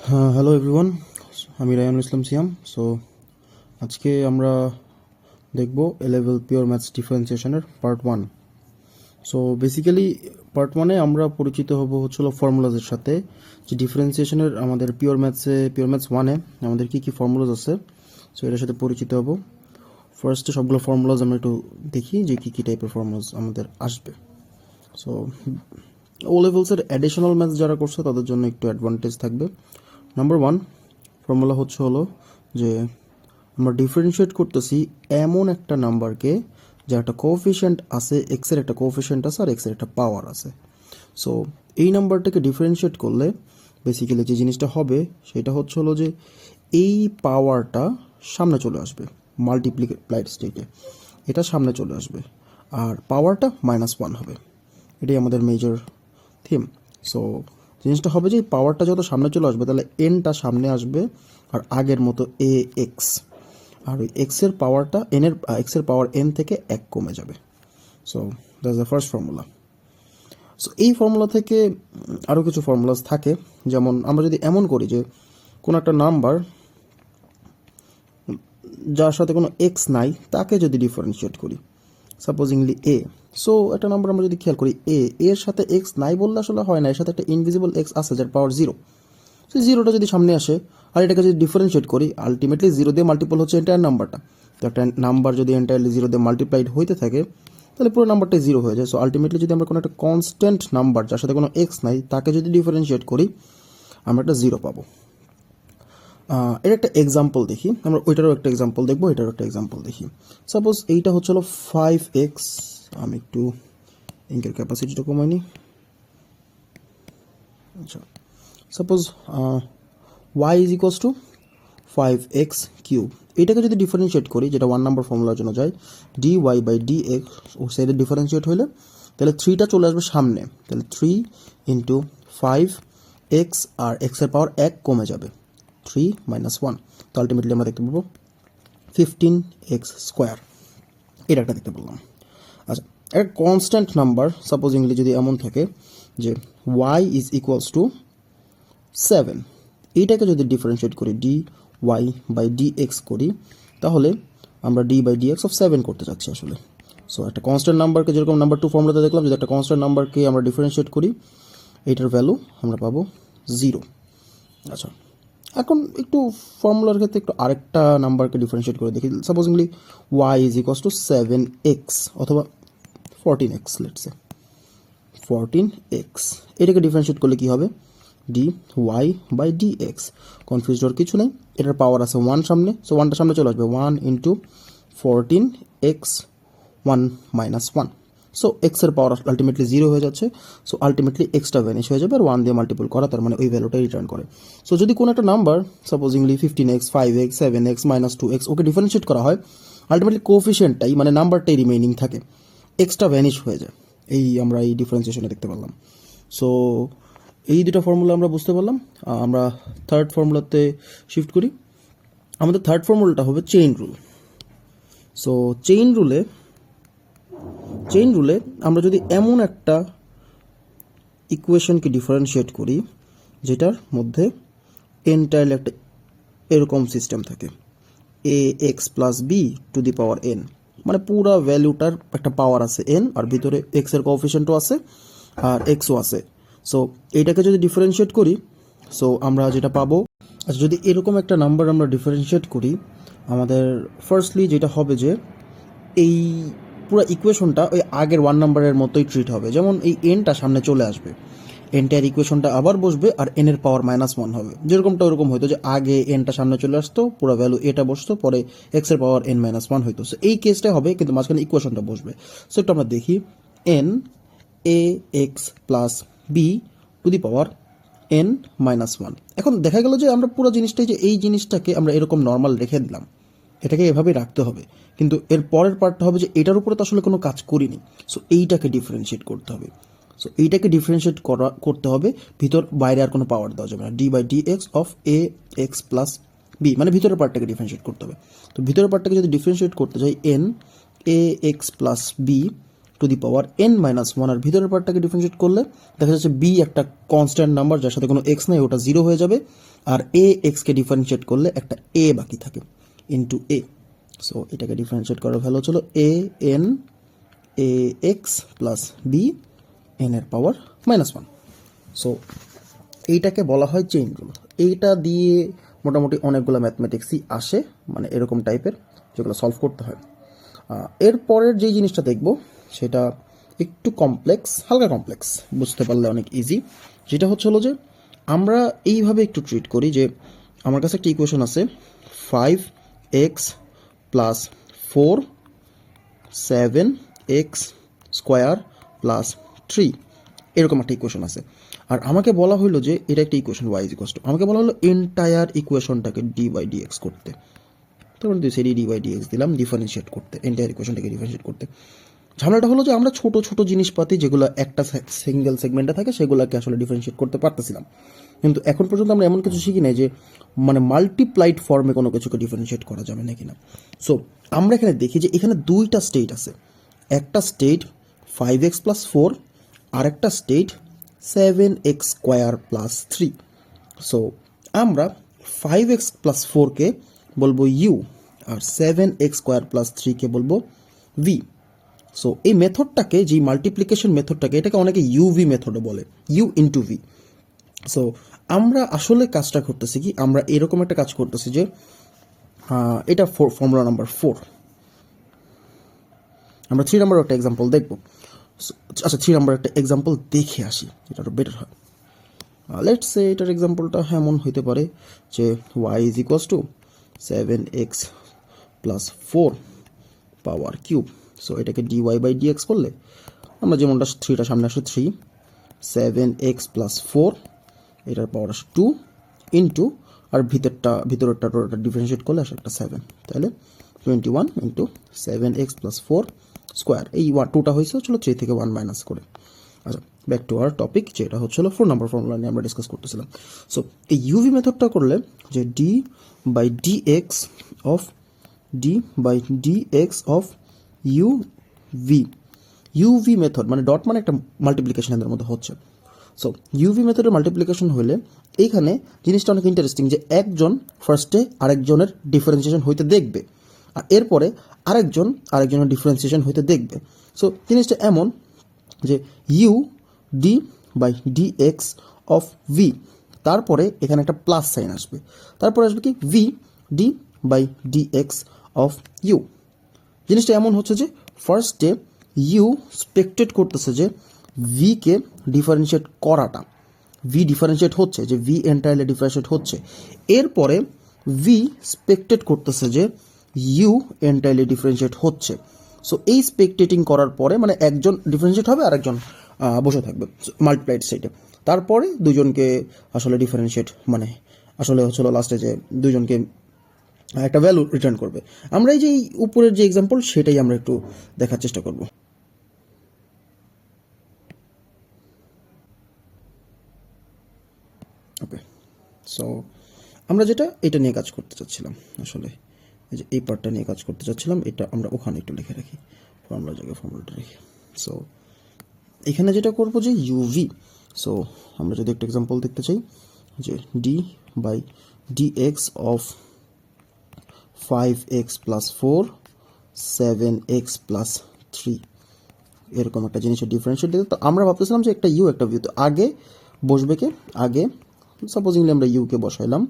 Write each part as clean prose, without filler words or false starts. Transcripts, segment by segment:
Hello everyone, আমি রায়ানুল ইসলাম সিয়াম। So আজকে আমরা দেখব এ লেভেল পিওর ম্যাথস ডিফারেন্সিয়েশনের পার্ট 1। সো বেসিক্যালি পার্ট 1-এ আমরা পরিচিত হব হচ্ছিল ফর্মুলাজের সাথে, যে ডিফারেন্সিয়েশনের আমাদের পিওর ম্যাথস 1-এ আমাদের কী কী ফর্মুলাজ আছে। সো এটার সাথে পরিচিত হব। ফার্স্টে সবগুলো ফর্মুলাজ আমরা একটু দেখি যে কী কী টাইপের ফর্মুলাজ আমাদের আসবে। সো ও লেভেলসের অ্যাডিশনাল ম্যাথস যারা করছে তাদের জন্য একটু অ্যাডভান্টেজ থাকবে। নাম্বার 1 ফর্মুলা হলো যে আমরা ডিফারেন্সিয়েট করতেছি এমন একটা নাম্বারকে যার একটা কোএফিশিয়েন্ট আছে, এক্সের একটা কোএফিশিয়েন্ট আছে আর এক্সের একটা পাওয়ার আছে। সো এই নাম্বারটাকে ডিফারেন্সিয়েট করলে বেসিক্যালি যে জিনিসটা হবে সেটা হলো যে এই পাওয়ারটা সামনে চলে আসবে মাল্টিপ্লিকেড স্টেটে, এটা সামনে চলে আসবে আর পাওয়ারটা -1 হবে। এটাই আমাদের মেজর থিম। সো জিনিসটা হবে যে পাওয়ারটা যত সামনে চলে আসবে তাহলে এনটা সামনে আসবে আর আগের মতো এ এক্স, আর ওই এক্সের পাওয়ারটা এক্সের পাওয়ার এন থেকে 1 কমে যাবে। So that's the first formula. So এই ফর্মুলা থেকে আরও কিছু ফর্মুলাস থাকে, যেমন আমরা যদি এমন করি যে কোনো একটা নাম্বার যার সাথে কোনো এক্স নাই তাকে যদি ডিফারেন্সিয়েট করি, সাপোজিংলি এ। সো একটা নাম্বার আমরা যদি খেয়াল করি এর সাথে এক্স নাই বললে আসলে হয় না, এর সাথে একটা ইনভিজিবল এক্স আছে যার পাওয়ার 0। সো 0টা যদি সামনে আসে আর এটাকে যদি ডিফারেন্সিয়েট করি, আলটিমেটলি 0 দিয়ে মাল্টিপল হচ্ছে এন্টায়ার নাম্বারটা। তো একটা নাম্বার যদি এন্টায়ারলি 0 দিয়ে মাল্টিপ্লাইড হইতে থাকে তাহলে পুরো নাম্বারটাই 0 হয়ে যায়। সো আলটিমেটলি যদি আমরা কোনো একটা কনস্ট্যান্ট নাম্বার যার সাথে কোনো এক্স নাই তাকে যদি ডিফারেন্সিয়েট করি আমরা একটা 0 পাবো। এর একটা এক্সাম্পল দেখি, আমরা ওইটারও একটা এক্সাম্পল দেখবো, এটারও একটা এক্সাম্পল দেখি। সাপোজ এইটা হচ্ছিল 5x, আমি একটু ইঙ্কের ক্যাপাসিটিটা কমাই নি। আচ্ছা, suppose y is equals to 5x cube. এটাকে যদি ডিফারেন্সিয়েট করি, যেটা 1 নম্বর ফর্মুলার জন্য যায়, dy বাই dx ও সাইডে ডিফারেন্সিয়েট হইলে তাহলে 3টা চলে আসবে সামনে, তাহলে 3 ইন্টু 5x আর x এর পাওয়ার 1 কমে যাবে, 3 - 1। তো আলটিমেটলি আমরা দেখতে পাবো 15x স্কোয়ার। এটা একটা দেখতে পেলাম। আচ্ছা, একটা কনস্ট্যান্ট নাম্বার সাপোজিংলি যদি এমন থাকে যে y ইজ ইকুয়ালস টু 7, এইটাকে যদি ডিফারেন্সিয়েট করি dy বাই dx করি, তাহলে আমরা d বাই dx অফ 7 করতে চাচ্ছি আসলে। সো একটা কনস্ট্যান্ট নাম্বারকে, যেরকম নাম্বার 2 ফর্মুলাতে দেখলাম, যদি একটা কনস্ট্যান্ট নাম্বারকে আমরা ডিফারেন্সিয়েট করি এইটার ভ্যালু আমরা পাবো 0। আচ্ছা, এখন একটু ফর্মুলার ক্ষেত্রে একটু আরেকটা নাম্বারকে ডিফারেন্সিয়েট করে দেখি। সাপোজিংলি y is equals to 7x অথবা 14x, লেটস সে 14x। এটাকে ডিফারেন্সিয়েট করলে কি হবে, dy বাই dx। কনফিউজ হওয়ার কিছু নেই, এটার পাওয়ার আছে 1 সামনে, সো 1টা সামনে চলে আসবে, 1 ইন্টু 14x 1 - 1। সো এক্স এর পাওয়ার আলটিমেটলি 0 হয়ে যাচ্ছে। সো আলটিমেটলি এক্সটা ভ্যানিশ হয়ে যাবে আর 1 দিয়ে মাল্টিপল করা, তার মানে ওই ভ্যালুটা রিটার্ন করে। সো যদি কোনো একটা number সাপোজিংলি 15x 5x 7x -2x ওকে ডিফারেন্সিয়েট করা হয়, আলটিমেটলি কোএফিশিয়েন্টটাই মানে নাম্বারটাই রিমেইনিং থাকে, এক্সটা ভ্যানিশ হয়ে যায়। এই আমরা এই ডিফারেন্সিয়েশনে দেখতে পারলাম। সো এই দুটো ফর্মুলা আমরা বুঝতে পারলাম। আমরা থার্ড ফর্মুলাতে শিফট করি। আমাদের থার্ড ফর্মুলাটা হবে চেইন রুল। সো চেইন রুলে আমরা যদি এমন একটা ইকুয়েশনকে ডিফারেন্সিয়েট করি যেটার মধ্যে এন্টায়ারলি একটা এরকম সিস্টেম থাকে, a x plus b to the power n, মানে পুরো ভ্যালুটার একটা পাওয়ার আছে এন আর ভিতরে এক্স এর কোএফিশিয়েন্টও আছে আর এক্সও আছে। সো এইটাকে যদি ডিফারেন্সিয়েট করি, সো আমরা যেটা পাবো, আচ্ছা যদি এরকম একটা নাম্বার আমরা ডিফারেন্সিয়েট করি, আমাদের ফার্স্টলি যেটা হবে যে এই পুরো ইকুয়েশনটা ওই আগের 1 নাম্বারের মতোই ট্রিট হবে, যেমন এই এনটা সামনে চলে আসবে, এনটার ইকুয়েশনটা আবার বসবে আর এন এর পাওয়ার -1 হবে। যেরকমটা ওরকম হইতো যে আগে এনটা সামনে চলে আসতো, পুরো ভ্যালু এটা বসতো, পরে এক্স এর পাওয়ার n - 1 হইতো। সো এই কেসটা হবে, কিন্তু মাঝখানে ইকুয়েশনটা বসবে। সো একটু আমরা দেখি, n a x plus b to the power n - 1। এখন দেখা গেল যে আমরা পুরো জিনিসটাই, যে এই জিনিসটাকে আমরা এরকম নর্মাল রেখে দিলাম, এটাকে এভাবেই রাখতে হবে, কিন্তু এর পরের পার্টটা হবে যে এটার উপরে তো আসলে কোনো কাজ করিনি। সো এইটাকে ডিফারেন্সিয়েট করতে হবে। সো এইটাকে ডিফারেন্সিয়েট করতে হবে, ভিতর বাইরে আর কোনো পাওয়ার দেওয়া যাবে না, d by d x of a x plus b, মানে ভিতরের পার্টটাকে ডিফারেন্সিয়েট করতে হবে। তো ভিতরের পার্টটাকে যদি ডিফারেন্সিয়েট করতে চাই, n a x plus b to the power n minus one, আর ভিতরের পার্টটাকে ডিফারেন্সিয়েট করলে দেখা যাচ্ছে b একটা কনস্ট্যান্ট নাম্বার যার সাথে কোনো x নাই, ওটা 0 হয়ে যাবে, আর a x-কে ডিফারেন্সিয়েট করলে একটা a বাকি থাকে ইন্টু a। সো এটাকে ডিফারেন্সিয়েট করার ভ্যালু হচ্ছিল a n a x plus b n এর পাওয়ার মাইনাস ওয়ান। সো এইটাকে বলা হয় চেইন রুল। এইটা দিয়ে মোটামুটি অনেকগুলো ম্যাথমেটিক্সই আসে, মানে এরকম টাইপের, যেগুলো সলভ করতে হয়। এরপরের যেই জিনিসটা দেখব সেটা একটু কমপ্লেক্স, হালকা কমপ্লেক্স, বুঝতে পারলে অনেক ইজি। যেটা হলো যে আমরা এইভাবে একটু ট্রিট করি যে আমার কাছে একটা ইকুয়েশন আছে 5x plus 4 7x square plus 3, এরকম একটা ইকুয়েশন আছে। আর আমাকে বলা হলো যে এটা একটা equation y is equal to, আমাকে বলা হলো এন্টায়ার ইকুয়েশনটাকে ডি বাই ডি এক্স করতে। তখন দুই সাইডে ডি বাই ডি এক্স দিলাম ডিফারেন্সিয়েট করতে, এন্টায়ার ইকুয়েশনটাকে ডিফারেন্সিয়েট করতে। ঝামেলাটা হলো যে আমরা ছোট ছোট জিনিসপাতি যেগুলো একটা সিঙ্গেল সেগমেন্টে থাকে সেগুলোকে আসলে ডিফারেন্সিয়েট করতে পারতেছিলাম, কিন্তু এখন পর্যন্ত আমরা এমন কিছু শিখি নাই যে মানে মাল্টিপ্লাইড ফর্মে কোনো কিছুকে ডিফারেন্সিয়েট করা যাবে না কিনা। সো আমরা এখানে দেখি যে এখানে দুইটা স্টেট আছে, একটা স্টেট 5x প্লাস 4, আর একটা state 7x square plus 3। So আমরা 5x প্লাস 4-কে বলবো ইউ, আর 7x স্কোয়ার প্লাস 3-কে বলবো ভি। সো এই মেথডটাকে, যে মাল্টিপ্লিকেশন মেথডটাকে, এটাকে অনেকে ইউভি মেথডও বলে, ইউ ইন্টু ভি। সো আমরা আসলে কাজটা করতেছি কি, আমরা এরকম একটা কাজ করতেছি যে এটা ফর্মুলা নাম্বার 4, আমরা 3 নাম্বার একটা এক্সাম্পল দেখব। আচ্ছা 3 নাম্বার একটা এক্সাম্পল দেখে আসি, এটা আরও বেটার হয়। লেটস সে এটার এক্সাম্পলটা এমন হইতে পারে যে y is equals to 7x plus 4 power cube. So এটাকে dy বাই dx করলে আমরা যেমনটা 3টা সামনে আসে 3, 7x প্লাস 4 এটার পাওয়ার আসে 2 ইন্টু, আর ভিতরেরটা ডিফারেন্সিয়েট করলে আসে একটা 7, তাহলে 21 ইন্টু 7x প্লাস 4 স্কোয়ার। এই 2টা হয়েছে 3 থেকে 1 মাইনাস করে। আচ্ছা ব্যাক টু আওয়ার টপিক, যেটা হচ্ছিল 4 নাম্বার ফর্মুলা নিয়ে আমরা ডিসকাস করতেছিলাম। সো এই ইউভি মেথডটা করলে যে d by d x of u v method, মানে ডট মানে একটা মাল্টিপ্লিকেশন এদের মধ্যে হচ্ছে। সো ইউভি মেথডের মাল্টিপ্লিকেশন হলে এইখানে জিনিসটা অনেক ইন্টারেস্টিং যে একজন ফার্স্টে আরেকজনের ডিফারেন্সিয়েশন হইতে দেখবে, আর এরপরে আরেকজনের ডিফারেন্সিয়েশন হইতে দেখবে। সো জিনিসটা এমন যে u d by d x of v, তারপরে এখানে একটা প্লাস সাইন আসবে, তারপরে আসবে কি v d by d x of u. জিনিসটা এমন হচ্ছে যে ফার্স্টে ইউ স্পেক্টেড করতেছে যে ভিকে ডিফারেন্সিয়েট করাটা, ভি ডিফারেন্সিয়েট হচ্ছে, যে ভি এন্টায়ারলি ডিফারেন্সিয়েট হচ্ছে। এরপরে ভি স্পেক্টেড করতেছে যে ইউ এন্টায়ারলি ডিফারেন্সিয়েট হচ্ছে। সো এই স্পেক্টেটিং করার পরে মানে একজন ডিফারেন্সিয়েট হবে আর একজন বসে থাকবে মাল্টিপ্লাইড সাইডে, তারপরে দুজনকে আসলে ডিফারেন্সিয়েট মানে আসলে হচ্ছিল লাস্টে যে দুজনকে একটা ভ্যালু রিটার্ন করবে। আমরা এই যে উপরের যে এক্সাম্পল সেটাই আমরা একটু দেখার চেষ্টা করব। ওকে, সো আমরা এটা নিয়ে কাজ করতে চাচ্ছিলাম, আসলে এই যে এই পার্টটা নিয়ে কাজ করতে চাচ্ছিলাম, এটা আমরা ওখানে একটু লিখে রাখি, ফর্মুলার জায়গায় ফর্মুলাটা রাখি। সো এখানে যেটা করবো যে ইউভি, সো আমরা যদি একটা এক্সাম্পল দেখতে চাই যে d by d x of 5x plus 4 7x plus 3, এরকম একটা জিনিসের ডিফারেন্সিয়েট দিতে, তো আমরা ভাবতেছিলাম যে একটা ইউ একটা ভিউ, তো আগে বসবে কে, আগে সাপোজিংলি আমরা ইউকে বসাইলাম,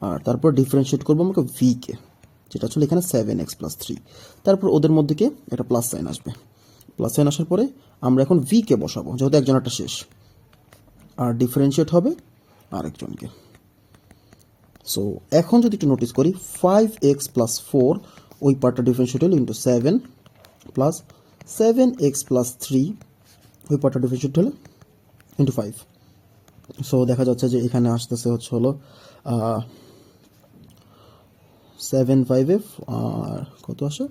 আর তারপর ডিফারেন্সিয়েট করবো আমাকে ভিকে, যেটা আসলে এখানে 7x প্লাস 3, তারপর ওদের মধ্যে কে একটা প্লাস সাইন আসবে, প্লাস সাইন আসার পরে আমরা এখন ভিকে বসাবো, যেহেতু একজনেরটা শেষ, আর ডিফারেন্সিয়েট হবে আরেকজনকে। সো এখন যদি একটু নোটিস করি 5x প্লাস 4 ওই পার্টটা ডিফারেন্সিয়েট হলো ইন্টু 7 প্লাস 7x প্লাস 3 ওই পার্টটা ডিফারেন্সিয়েট হলো ইন্টু 5। সো দেখা যাচ্ছে যে এখানে আসতেছে হলো 7 5f আর কত আসে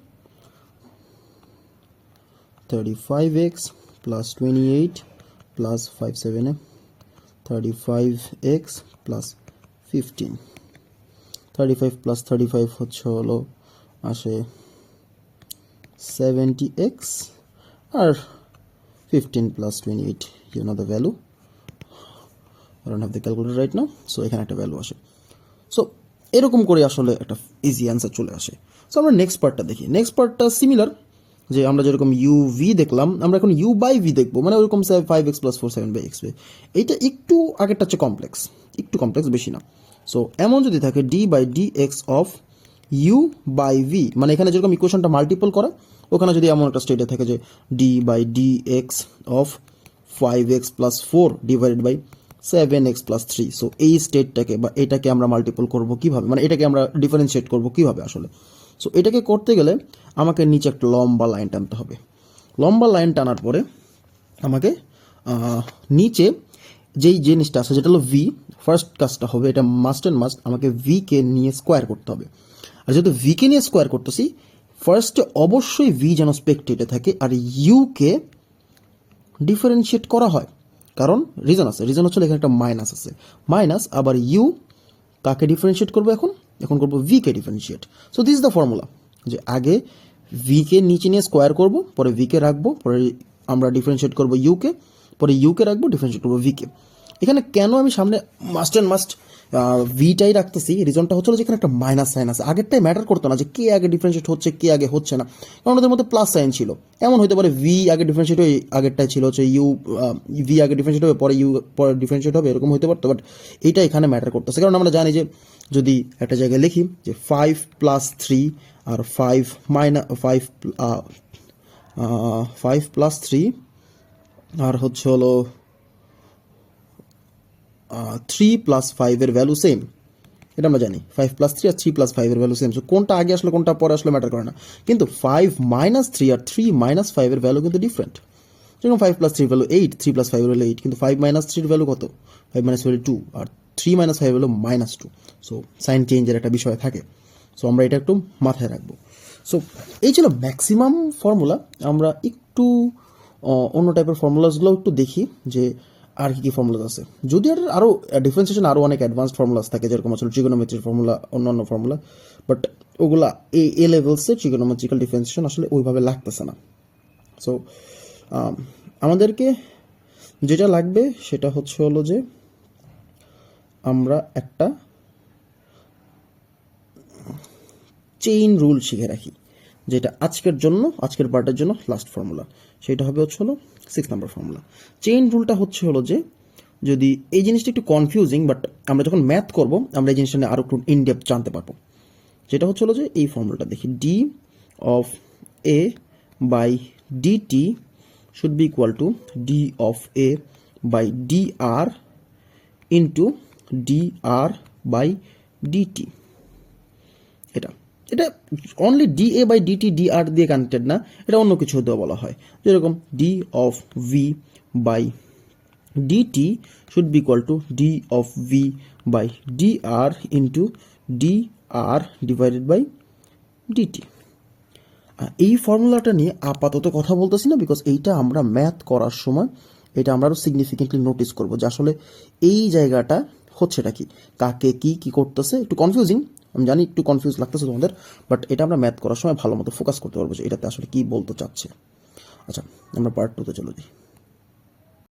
35x plus 28 plus 5 7 35x plus 15, 35 plus 35 হলো আসে 70x, R 15 plus 28, you know the value. I don't have the calculator right now, so এখানে একটা ভ্যালু আসে। সো এরকম করে আসলে একটা ইজি অ্যান্সার চলে আসে। সো আমরা নেক্সট পার্টটা দেখি। নেক্সট পার্টটা সিমিলার, যে আমরা যেরকম ইউ ভি দেখলাম, আমরা এখন ইউ বাই ভি দেখবো, মানে ওরকম 5x + 4 7/x। এইটা একটু আগেরটা হচ্ছে কমপ্লেক্স, একটু কমপ্লেক্স, বেশি না। সো এমন যদি থাকে d by d x of u by v, মানে এখানে যেরকম ইকুয়েশনটা মাল্টিপল করা, ওখানে যদি এমন একটা স্টেটে থাকে যে d by d x of 5x + 4 divided by 7x + 3। So এই স্টেটটাকে বা এটাকে আমরা মাল্টিপল করব কিভাবে, মানে এটাকে আমরা ডিফারেন্সিয়েট করব কিভাবে আসলে। সো এটাকে করতে গেলে আমাকে নিচে একটা লম্বা লাইন টানতে হবে। লম্বা লাইন টানার পরে আমাকে নিচে যেই জিনিসটা আছে যেটা হলো ভি, ফার্স্ট কাজটা হবে, এটা মাস্ট অ্যান্ড মাস্ট, আমাকে ভিকে নিয়ে স্কোয়ার করতে হবে। আর যেহেতু ভিকে নিয়ে স্কোয়ার করতেছি, ফার্স্টে অবশ্যই ভি যেন স্পেক্টেটে থাকে আর ইউকে ডিফারেন্সিয়েট করা হয়। কারণ রিজন আছে, রিজন হচ্ছে এখানে একটা মাইনাস আছে, মাইনাস আবার ইউ কাকে ডিফারেন্সিয়েট করবো, এখন করবো V K differentiate. So this is the formula, যে আগে ভিকে নিচে নিয়ে স্কোয়ার করবো, পরে ভিকে রাখবো, পরে আমরা ডিফারেন্সিয়েট করবো ইউকে, পরে ইউকে রাখবো, ডিফারেন্সিয়েট করবো ভিকে। এখানে কেন আমি সামনে মাস্ট অ্যান্ড মাস্ট ভিটাই রাখতেছি, রিজনটা হচ্ছিল যে এখানে একটা মাইনাস সাইন আছে। আগেরটাই ম্যাটার করতো না যে কে আগে ডিফারেন্সিয়েট হচ্ছে কে আগে হচ্ছে না, কারণ ওদের মধ্যে প্লাস সাইন ছিল। এমন হতে পারে ভি আগে ডিফারেন্সিয়েট হয়ে আগেরটাই ছিল হচ্ছে ইউ, ভি আগে ডিফারেন্সিয়েট হবে পরে ইউ পরে ডিফারেন্সিয়েট হবে, এরকম হতে পারতো। বাট এইটা এখানে ম্যাটার করতেছে, কারণ আমরা জানি যে যদি একটা জায়গায় লিখি যে 5 + 3 আর 5 + 3 আর হচ্ছে হলো 3 + 5 এর ভ্যালু সেম, এটা আমরা জানি। 5 + 3 আর 3 + 5 এর ভ্যালু সেম। সো কোনটা আগে আসলে কোনটা পরে আসলে ম্যাটার করে না। কিন্তু 5 - 3 আর 3 - 5 এর ভ্যালু কিন্তু ডিফারেন্ট। যেরকম 5 + 3 ভ্যালু 8, 3 + 5 এর ভ্যালু 8, কিন্তু 5 - 3 এর ভ্যালু কত? 5 - 3 2, আর 3 - 5 হলো -2। সো সাইন চেঞ্জের একটা বিষয় থাকে। সো আমরা এটা একটু মাথায় রাখবো। সো এই ছিল ম্যাক্সিমাম ফর্মুলা। আমরা একটু অন্য টাইপের ফর্মুলাসগুলো একটু দেখি যে আর কি ফর্মুলা আছে। যদি আরও ডিফারেন্সিয়েশন আরও অনেক অ্যাডভান্সড ফর্মুলাস থাকে, যেরকম আসলে ট্রিগোনোমেট্রির ফর্মুলা, অন্যান্য ফর্মুলা, বাট ওগুলা এ লেভেলসে ট্রিগোনোমেট্রিক্যাল ডিফারেন্সিয়েশন আসলে ওইভাবে লাগতেছে না। সো আমাদেরকে যেটা লাগবে সেটা হচ্ছে হলো যে আমরা একটা চেইন রুল শিখে রাখি, যেটা আজকের পার্টের জন্য লাস্ট ফর্মুলা। সেটা হবে হচ্ছে হলো 6 নম্বর ফর্মুলা। চেইন রুলটা হচ্ছে হলো যে, যদি এই জিনিসটা একটু কনফিউজিং, বাট আমরা যখন ম্যাথ করব আমরা এই জিনিসটা নিয়ে আরও একটু ইনডেপথ জানতে পারবো। যেটা হচ্ছে হলো যে এই ফর্মুলাটা দেখি, d of a by DT should be equal to d of a by d r into d r by dt. এটা only d a by dt d r দিয়ে কানেক্টেড না, এটা অন্য কিছু হতেও বলা হয়। যেরকম d of v by DT should be equal to d of v by d r into d r divided by d t. এই ফর্মুলাটা নিয়ে আপাতত কথা বলতেছি না, বিকজ এইটা আমরা ম্যাথ করার সময় এটা আমরা আরও সিগনিফিকেন্টলি নোটিস করবো যে আসলে এই জায়গাটা হচ্ছেটা কি, কাকে কি করতেছে। একটু কনফিউজিং, আমি জানি একটু কনফিউজ লাগতেছে তোমাদের, বাট এটা আমরা ম্যাথ করার সময় ভালো মতো ফোকাস করতে পারবো যে এটাতে আসলে কি বলতে চাচ্ছে। আচ্ছা, আমরা পার্ট 2তে চলে যাই।